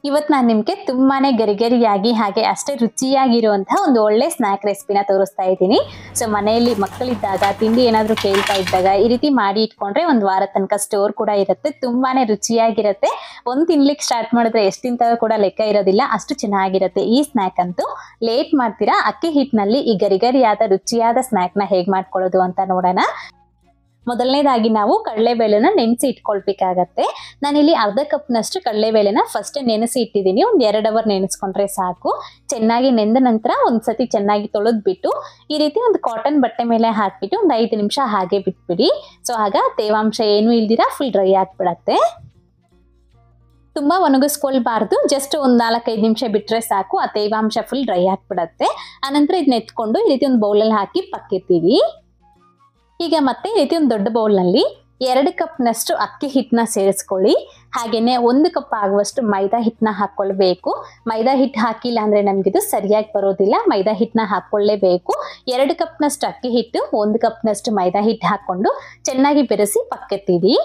ಇವತ್ತು ನಾನು ನಿಮಗೆ ತುಂಬಾನೇ ಗರಿಗರಿಯಾಗಿ ಹಾಗೆ ಅಷ್ಟೇ ರುಚಿಯಾಗಿರುವಂತಹ ಒಂದು ಒಳ್ಳೆ ಸ್ನಾಕ್ ರೆಸಿಪಿನ ತೋರಿಸ್ತಾ ಇದ್ದೀನಿ. ಸೊ ಮನೆಯಲ್ಲಿ ಮಕ್ಕಳಿದ್ದಾಗ ತಿಂಡಿ ಏನಾದರೂ ಕೇಳ್ತಾ ಇದ್ದಾಗ ಈ ರೀತಿ ಮಾಡಿ ಇಟ್ಕೊಂಡ್ರೆ ಒಂದು ವಾರ ತನಕ ಸ್ಟೋರ್ ಕೂಡ ಇರುತ್ತೆ. ತುಂಬಾನೇ ರುಚಿಯಾಗಿರುತ್ತೆ. ಒಂದು ತಿನ್ಲಿಕ್ಕೆ ಸ್ಟಾರ್ಟ್ ಮಾಡಿದ್ರೆ ಎಷ್ಟು ತಿಂತಾರೋ ಕೂಡ ಲೆಕ್ಕ ಇರೋದಿಲ್ಲ, ಅಷ್ಟು ಚೆನ್ನಾಗಿರುತ್ತೆ ಈ ಸ್ನಾಕ್ ಅಂತೂ. ಲೇಟ್ ಮಾಡ್ತೀರಾ, ಅಕ್ಕಿ ಹಿಟ್ಟಿನಲ್ಲಿ ಈ ಗರಿಗರಿಯಾದ ರುಚಿಯಾದ ಸ್ನಾಕ್ನ ಹೇಗೆ ಮಾಡ್ಕೊಳ್ಳೋದು ಅಂತ ನೋಡೋಣ. ಮೊದಲನೇದಾಗಿ ನಾವು ಕಡಲೆಬೇಳೆನ ನೆನೆಸಿ ಇಟ್ಕೊಳ್ಬೇಕಾಗತ್ತೆ. ನಾನಿಲ್ಲಿ ಅರ್ಧ ಕಪ್ನಷ್ಟು ಕಡಲೆಬೇಳೆನ ಫಸ್ಟ್ ನೆನೆಸಿ ಇಟ್ಟಿದ್ದೀನಿ. ಒಂದು 2 ಅವರ್ ನೆನೆಸ್ಕೊಂಡ್ರೆ ಸಾಕು. ಚೆನ್ನಾಗಿ ನೆಂದ ನಂತರ ಒಂದ್ಸತಿ ಚೆನ್ನಾಗಿ ತೊಳೆದ್ಬಿಟ್ಟು ಈ ರೀತಿ ಒಂದು ಕಾಟನ್ ಬಟ್ಟೆ ಮೇಲೆ ಹಾಕ್ಬಿಟ್ಟು ಒಂದು 5 ನಿಮಿಷ ಹಾಗೆ ಬಿಟ್ಬಿಡಿ. ಸೊ ಆಗ ತೇವಾಂಶ ಏನು ಇಲ್ದಿರಾ ಫುಲ್ ಡ್ರೈ ಆಗ್ಬಿಡತ್ತೆ. ತುಂಬಾ ಒಣಗಿಸ್ಕೊಳ್ಬಾರ್ದು, ಜಸ್ಟ್ ಒಂದು 4-5 ನಿಮಿಷ ಬಿಟ್ರೆ ಸಾಕು, ಆ ತೇವಾಂಶ ಫುಲ್ ಡ್ರೈ ಆಗ್ಬಿಡತ್ತೆ. ಆನಂತರ ಇದನ್ನ ಎತ್ಕೊಂಡು ಈ ರೀತಿ ಒಂದು ಬೌಲಲ್ಲಿ ಹಾಕಿ ಪಕ್ಕಿರ್ತೀವಿ. ಈಗ ಮತ್ತೆ ಈ ರೀತಿ ಒಂದು ದೊಡ್ಡ ಬೌಲ್ನಲ್ಲಿ 2 ಕಪ್ನಷ್ಟು ಅಕ್ಕಿ ಹಿಟ್ಟನ್ನ ಸೇರಿಸ್ಕೊಳ್ಳಿ. ಹಾಗೇನೆ 1 ಕಪ್ ಆಗುವಷ್ಟು ಮೈದಾ ಹಿಟ್ಟನ್ನ ಹಾಕ್ಕೊಳ್ಬೇಕು. ಮೈದಾ ಹಿಟ್ಟು ಹಾಕಿಲ್ಲ ಅಂದ್ರೆ ನಮ್ಗಿದು ಸರಿಯಾಗಿ ಬರೋದಿಲ್ಲ. ಮೈದಾ ಹಿಟ್ಟನ್ನ ಹಾಕ್ಕೊಳ್ಳೇಬೇಕು. 2 ಕಪ್ನಷ್ಟು ಅಕ್ಕಿ ಹಿಟ್ಟು, 1 ಕಪ್ನಷ್ಟು ಮೈದಾ ಹಿಟ್ಟು ಹಾಕೊಂಡು ಚೆನ್ನಾಗಿ ಬೆರೆಸಿ ಪಕ್ಕೆತ್ತಿಡಿ.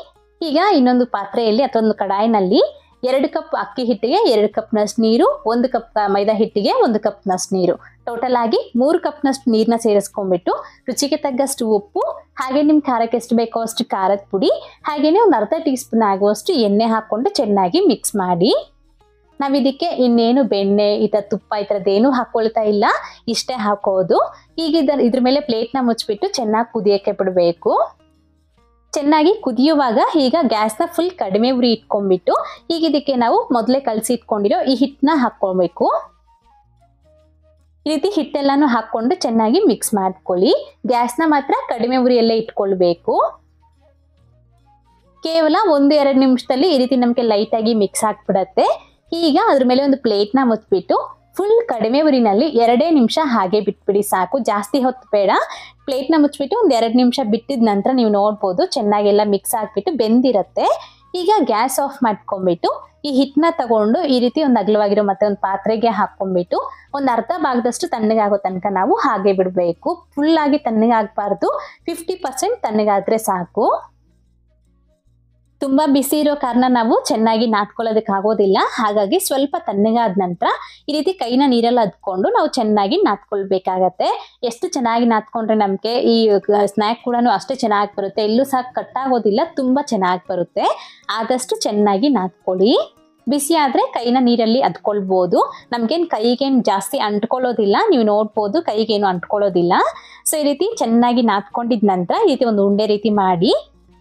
ಈಗ ಇನ್ನೊಂದು ಪಾತ್ರೆಯಲ್ಲಿ ಅಥವಾ ಒಂದು ಕಡಾಯಿನಲ್ಲಿ 2 ಕಪ್ ಅಕ್ಕಿ ಹಿಟ್ಟಿಗೆ 2 ಕಪ್ನಷ್ಟು ನೀರು, 1 ಕಪ್ ಮೈದಾ ಹಿಟ್ಟಿಗೆ 1 ಕಪ್ನಷ್ಟು ನೀರು, ಟೋಟಲ್ ಆಗಿ 3 ಕಪ್ನಷ್ಟು ನೀರನ್ನ ಸೇರಿಸ್ಕೊಂಡ್ಬಿಟ್ಟು ರುಚಿಗೆ ತగ్గಷ್ಟು ಉಪ್ಪು, ಹಾಗೆ ನಿಮ್ಮ ಖಾರಕ್ಕೆ ಎಷ್ಟು ಬೇಕೋ ಅಷ್ಟು ಖಾರದ ಪುಡಿ, ಹಾಗೇನೆ ಒಂದು ಅರ್ಧ ಟೀ ಸ್ಪೂನ್ ಆಗುವಷ್ಟು ಎಣ್ಣೆ ಹಾಕ್ಕೊಂಡು ಚೆನ್ನಾಗಿ ಮಿಕ್ಸ್ ಮಾಡಿ. ನಾವಿದಕ್ಕೆ ಇನ್ನೇನು ಬೆಣ್ಣೆ ಈ ಥರ ತುಪ್ಪ ಈ ಥರದ್ದೇನು ಹಾಕ್ಕೊಳ್ತಾ ಇಲ್ಲ, ಇಷ್ಟೇ ಹಾಕೋದು. ಈಗ ಇದ್ರ ಮೇಲೆ ಪ್ಲೇಟ್ನ ಮುಚ್ಚಿಬಿಟ್ಟು ಚೆನ್ನಾಗಿ ಕುದಿಯೋಕ್ಕೆ ಬಿಡಬೇಕು. ಚೆನ್ನಾಗಿ ಕುದಿಯುವಾಗ ಈಗ ಗ್ಯಾಸ್ನ ಫುಲ್ ಕಡಿಮೆ ಉರಿ ಇಟ್ಕೊಂಡ್ಬಿಟ್ಟು ಈಗ ಇದಕ್ಕೆ ನಾವು ಮೊದಲೇ ಕಲಸಿ ಇಟ್ಕೊಂಡಿರೋ ಈ ಹಿಟ್ಟನ್ನ ಹಾಕ್ಕೊಳ್ಬೇಕು. ಈ ರೀತಿ ಹಿಟ್ಟೆಲ್ಲಾನು ಹಾಕ್ಕೊಂಡು ಚೆನ್ನಾಗಿ ಮಿಕ್ಸ್ ಮಾಡ್ಕೊಳ್ಳಿ. ಗ್ಯಾಸ್ನ ಮಾತ್ರ ಕಡಿಮೆ ಉರಿಯಲ್ಲೇ ಇಟ್ಕೊಳ್ಬೇಕು. ಕೇವಲ 1-2 ನಿಮಿಷದಲ್ಲಿ ಈ ರೀತಿ ನಮಗೆ ಲೈಟಾಗಿ ಮಿಕ್ಸ್ ಆಗ್ಬಿಡತ್ತೆ. ಈಗ ಅದ್ರ ಮೇಲೆ ಒಂದು ಪ್ಲೇಟ್ನ ಮುಚ್ಚಿಬಿಟ್ಟು ಫುಲ್ ಕಡಿಮೆ ಉರಿನಲ್ಲಿ 2 ನಿಮಿಷ ಹಾಗೆ ಬಿಟ್ಬಿಡಿ ಸಾಕು, ಜಾಸ್ತಿ ಹೊತ್ತು ಬೇಡ. ಪ್ಲೇಟ್ನ ಮುಚ್ಚಿಬಿಟ್ಟು ಒಂದು 2 ನಿಮಿಷ ಬಿಟ್ಟಿದ ನಂತರ ನೀವು ನೋಡ್ಬೋದು ಚೆನ್ನಾಗೆಲ್ಲ ಮಿಕ್ಸ್ ಆಗಿಬಿಟ್ಟು ಬೆಂದಿರುತ್ತೆ. ಈಗ ಗ್ಯಾಸ್ ಆಫ್ ಮಾಡ್ಕೊಂಡ್ಬಿಟ್ಟು ಈ ಹಿಟ್ಟನ್ನ ತಗೊಂಡು ಈ ರೀತಿ ಒಂದು ಅಗಲವಾಗಿರೋ ಮತ್ತೆ ಒಂದು ಪಾತ್ರೆಗೆ ಹಾಕ್ಕೊಂಡ್ಬಿಟ್ಟು ಒಂದು ಅರ್ಧ ಭಾಗದಷ್ಟು ತಣ್ಣಗಾಗೋ ತನಕ ನಾವು ಹಾಗೆ ಬಿಡಬೇಕು. ಫುಲ್ ಆಗಿ ತಣ್ಣಗಾಗಬಾರ್ದು, 50% ತಣ್ಣಗಾದ್ರೆ ಸಾಕು. ತುಂಬಾ ಬಿಸಿ ಇರೋ ಕಾರಣ ನಾವು ಚೆನ್ನಾಗಿ ನಾದ್ಕೊಳ್ಳೋದಕ್ಕಾಗೋದಿಲ್ಲ. ಹಾಗಾಗಿ ಸ್ವಲ್ಪ ತಣ್ಣಗಾದ ನಂತರ ಈ ರೀತಿ ಕೈನ ನೀರಲ್ಲಿ ಅದ್ಕೊಂಡು ನಾವು ಚೆನ್ನಾಗಿ ನಾದ್ಕೊಳ್ಬೇಕಾಗತ್ತೆ. ಎಷ್ಟು ಚೆನ್ನಾಗಿ ನಾದ್ಕೊಂಡ್ರೆ ನಮಗೆ ಈ ಸ್ನ್ಯಾಕ್ ಕೂಡ ಅಷ್ಟೇ ಚೆನ್ನಾಗಿ ಬರುತ್ತೆ. ಎಲ್ಲೂ ಸಹ ಕಟ್ಟಾಗೋದಿಲ್ಲ, ತುಂಬಾ ಚೆನ್ನಾಗಿ ಬರುತ್ತೆ. ಆದಷ್ಟು ಚೆನ್ನಾಗಿ ನಾದ್ಕೊಳ್ಳಿ. ಬಿಸಿ ಆದರೆ ಕೈನ ನೀರಲ್ಲಿ ಅದ್ಕೊಳ್ಬೋದು. ನಮ್ಗೇನು ಕೈಗೇನು ಜಾಸ್ತಿ ಅಂಟ್ಕೊಳ್ಳೋದಿಲ್ಲ, ನೀವು ನೋಡ್ಬೋದು ಕೈಗೇನು ಅಂಟ್ಕೊಳ್ಳೋದಿಲ್ಲ. ಸೊ ಈ ರೀತಿ ಚೆನ್ನಾಗಿ ನಾದ್ಕೊಂಡಿದ ನಂತರ ಈ ರೀತಿ ಒಂದು ಉಂಡೆ ರೀತಿ ಮಾಡಿ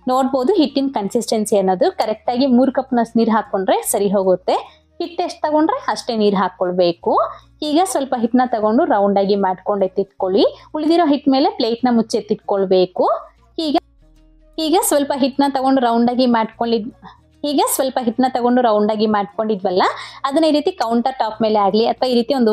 ನೋಡ್ಬೋದು ಹಿಟ್ಟಿನ ಕನ್ಸಿಸ್ಟೆನ್ಸಿ ಅನ್ನೋದು ಕರೆಕ್ಟಾಗಿ 3 ಕಪ್ನಷ್ಟು ನೀರು ಹಾಕ್ಕೊಂಡ್ರೆ ಸರಿ ಹೋಗುತ್ತೆ. ಹಿಟ್ಟು ಎಷ್ಟು ತಗೊಂಡ್ರೆ ಅಷ್ಟೇ ನೀರು ಹಾಕ್ಕೊಳ್ಬೇಕು. ಈಗ ಸ್ವಲ್ಪ ಹಿಟ್ಟನ್ನ ತಗೊಂಡು ರೌಂಡಾಗಿ ಮಾಡ್ಕೊಂಡು ಎತ್ತಿಟ್ಕೊಳ್ಳಿ. ಉಳಿದಿರೋ ಹಿಟ್ಟು ಮೇಲೆ ಪ್ಲೇಟ್ನ ಮುಚ್ಚೆತ್ತಿಟ್ಕೊಳ್ಬೇಕು. ಈಗ ಸ್ವಲ್ಪ ಹಿಟ್ಟನ್ನ ತಗೊಂಡು ರೌಂಡಾಗಿ ಮಾಡ್ಕೊಂಡಿದ್ವಲ್ಲ, ಅದನ್ನ ಈ ರೀತಿ ಕೌಂಟರ್ ಟಾಪ್ ಮೇಲೆ ಆಗಲಿ ಅಥವಾ ಈ ರೀತಿ ಒಂದು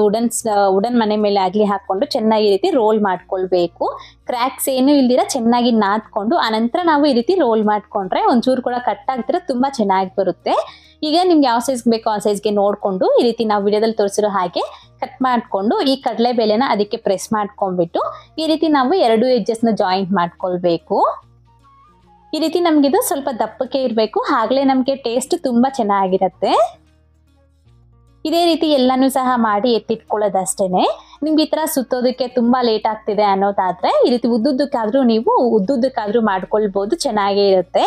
ವುಡನ್ ಮನೆ ಮೇಲೆ ಆಗಲಿ ಹಾಕ್ಕೊಂಡು ಚೆನ್ನಾಗಿ ಈ ರೀತಿ ರೋಲ್ ಮಾಡ್ಕೊಳ್ಬೇಕು. ಕ್ರ್ಯಾಕ್ಸ್ ಏನು ಇಲ್ದಿರ ಚೆನ್ನಾಗಿ ನಾದ್ಕೊಂಡು ಆನಂತರ ನಾವು ಈ ರೀತಿ ರೋಲ್ ಮಾಡ್ಕೊಂಡ್ರೆ ಒಂಚೂರು ಕೂಡ ಕಟ್ ಆಗ್ತಿರ ತುಂಬಾ ಚೆನ್ನಾಗಿ ಬರುತ್ತೆ. ಈಗ ನಿಮ್ಗೆ ಯಾವ ಸೈಜ್ ಬೇಕೋ ಆ ಸೈಜ್ಗೆ ನೋಡ್ಕೊಂಡು ಈ ರೀತಿ ನಾವು ವಿಡಿಯೋದಲ್ಲಿ ತೋರಿಸಿರೋ ಹಾಗೆ ಕಟ್ ಮಾಡ್ಕೊಂಡು ಈ ಕಡಲೆಬೇಳೆನ ಅದಕ್ಕೆ ಪ್ರೆಸ್ ಮಾಡ್ಕೊಂಡ್ಬಿಟ್ಟು ಈ ರೀತಿ ನಾವು 2 ಎಡ್ಜಸ್ನ ಜಾಯಿಂಟ್ ಮಾಡ್ಕೊಳ್ಬೇಕು. ಈ ರೀತಿ ನಮ್ಗಿದು ಸ್ವಲ್ಪ ದಪ್ಪಕ್ಕೆ ಇರಬೇಕು, ಆಗ್ಲೇ ನಮಗೆ ಟೇಸ್ಟ್ ತುಂಬಾ ಚೆನ್ನಾಗಿರುತ್ತೆ. ಇದೇ ರೀತಿ ಎಲ್ಲಾನು ಸಹ ಮಾಡಿ ಎತ್ತಿಟ್ಕೊಳ್ಳೋದಷ್ಟೇನೆ. ನಿಮ್ಗೆ ಈ ತರ ಸುತ್ತೋದಕ್ಕೆ ತುಂಬಾ ಲೇಟ್ ಆಗ್ತಿದೆ ಅನ್ನೋದಾದ್ರೆ ಈ ರೀತಿ ಉದ್ದುದ್ದಕ್ಕಾದ್ರೂ ಮಾಡ್ಕೊಳ್ಬಹುದು, ಚೆನ್ನಾಗೇ ಇರುತ್ತೆ.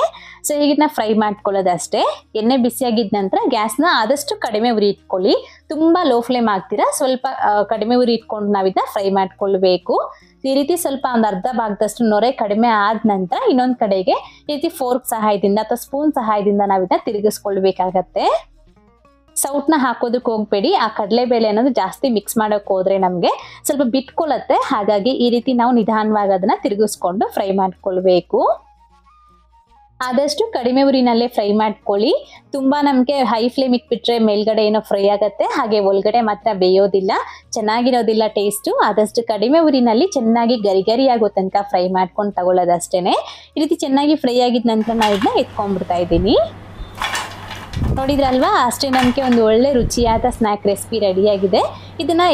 ಸೊ ಹೀಗಿನ ಫ್ರೈ ಮಾಡ್ಕೊಳ್ಳೋದಷ್ಟೇ. ಎಣ್ಣೆ ಬಿಸಿಯಾಗಿದ್ದ ನಂತರ ಗ್ಯಾಸ್ನ ಆದಷ್ಟು ಕಡಿಮೆ ಉರಿ ಇಟ್ಕೊಳ್ಳಿ. ತುಂಬಾ ಲೋ ಫ್ಲೇಮ್ ಆಗ್ತೀರಾ, ಸ್ವಲ್ಪ ಕಡಿಮೆ ಉರಿ ಇಟ್ಕೊಂಡು ನಾವಿದನ್ನ ಫ್ರೈ ಮಾಡ್ಕೊಳ್ಬೇಕು. ಈ ರೀತಿ ಸ್ವಲ್ಪ ಒಂದು ಅರ್ಧ ಭಾಗದಷ್ಟು ನೊರೆ ಕಡಿಮೆ ಆದ ನಂತರ ಇನ್ನೊಂದು ಕಡೆಗೆ ಈ ರೀತಿ ಫೋರ್ಕ್ ಸಹಾಯದಿಂದ ಅಥವಾ ಸ್ಪೂನ್ ಸಹಾಯದಿಂದ ನಾವಿದನ್ನ ತಿರುಗಿಸ್ಕೊಳ್ಬೇಕಾಗತ್ತೆ. ಸೌಟ್ನ ಹಾಕೋದಕ್ಕೆ ಹೋಗ್ಬೇಡಿ. ಆ ಕಡಲೆಬೇಳೆ ಅನ್ನೋದು ಜಾಸ್ತಿ ಮಿಕ್ಸ್ ಮಾಡೋಕೆ ಹೋದ್ರೆ ನಮಗೆ ಸ್ವಲ್ಪ ಬಿಟ್ಕೊಳ್ಳುತ್ತೆ. ಹಾಗಾಗಿ ಈ ರೀತಿ ನಾವು ನಿಧಾನವಾಗಿ ಅದನ್ನ ತಿರುಗಿಸ್ಕೊಂಡು ಫ್ರೈ ಮಾಡ್ಕೊಳ್ಬೇಕು. ಆದಷ್ಟು ಕಡಿಮೆ ಉರಿನಲ್ಲೇ ಫ್ರೈ ಮಾಡ್ಕೊಳ್ಳಿ. ತುಂಬಾ ನಮಗೆ ಹೈ ಫ್ಲೇಮ್ ಇಟ್ಬಿಟ್ರೆ ಮೇಲ್ಗಡೆ ಏನೋ ಫ್ರೈ ಆಗುತ್ತೆ, ಹಾಗೆ ಒಳಗಡೆ ಮಾತ್ರ ಬೇಯೋದಿಲ್ಲ, ಚೆನ್ನಾಗಿರೋದಿಲ್ಲ ಟೇಸ್ಟು. ಆದಷ್ಟು ಕಡಿಮೆ ಉರಿನಲ್ಲಿ ಚೆನ್ನಾಗಿ ಗರಿ ಆಗೋ ತನಕ ಫ್ರೈ ಮಾಡ್ಕೊಂಡು ತಗೊಳ್ಳೋದಷ್ಟೇನೆ. ಈ ರೀತಿ ಚೆನ್ನಾಗಿ ಫ್ರೈ ಆಗಿದ ನಂತರ ನಾನು ಇದನ್ನ ಎತ್ಕೊಂಡ್ಬಿಡ್ತಾ ಇದ್ದೀನಿ. ನೋಡಿದ್ರಲ್ವಾ, ಅಷ್ಟೇ ನಮಗೆ ಒಂದು ಒಳ್ಳೆ ರುಚಿಯಾದ ಸ್ನ್ಯಾಕ್ ರೆಸಿಪಿ ರೆಡಿಯಾಗಿದೆ. ಇದನ್ನು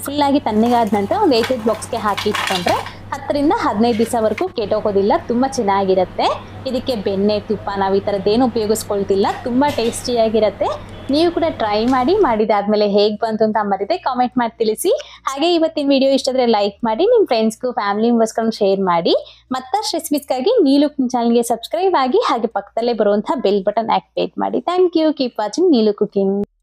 ಫುಲ್ಲಾಗಿ ತಣ್ಣಗಾದ ನಂತರ ಒಂದು 8 ಬಾಕ್ಸ್ಗೆ ಹಾಕಿ ಇಟ್ಕೊಂಡ್ರೆ 10ರಿಂದ 15 ದಿವಸವರೆಗೂ ಕೆಟ್ಟೋಗೋದಿಲ್ಲ, ತುಂಬ ಚೆನ್ನಾಗಿರುತ್ತೆ. ಇದಕ್ಕೆ ಬೆಣ್ಣೆ ತುಪ್ಪ ನಾವು ಈ ಥರದ್ದೇನು ಉಪಯೋಗಿಸ್ಕೊಳ್ತಿಲ್ಲ, ತುಂಬ ಟೇಸ್ಟಿಯಾಗಿರುತ್ತೆ. ನೀವು ಕೂಡ ಟ್ರೈ ಮಾಡಿ, ಮಾಡಿದಾದ್ಮೇಲೆ ಹೇಗೆ ಬಂತು ಅಂತ ಮರಿದೆ ಕಾಮೆಂಟ್ ಮಾಡಿ ತಿಳಿಸಿ. ಹಾಗೆ ಇವತ್ತಿನ ವಿಡಿಯೋ ಇಷ್ಟ ಆದರೆ ಲೈಕ್ ಮಾಡಿ, ನಿಮ್ಮ ಫ್ರೆಂಡ್ಸ್ಗೂ ಫ್ಯಾಮಿಲಿ ಮೆಂಬರ್ಸ್ಗೂ ಶೇರ್ ಮಾಡಿ. ಮತ್ತಷ್ಟು ರೆಸಿಪೀಸ್ಗಾಗಿ ನೀಲು ಕುಕಿಂಗ್ ಚಾನಲ್ಗೆ ಸಬ್ಸ್ಕ್ರೈಬ್ ಆಗಿ, ಹಾಗೆ ಪಕ್ಕದಲ್ಲೇ ಬರುವಂತಹ ಬೆಲ್ ಬಟನ್ ಆಕ್ಟಿವೇಟ್ ಮಾಡಿ. Thank you. Keep watching Neelu cooking.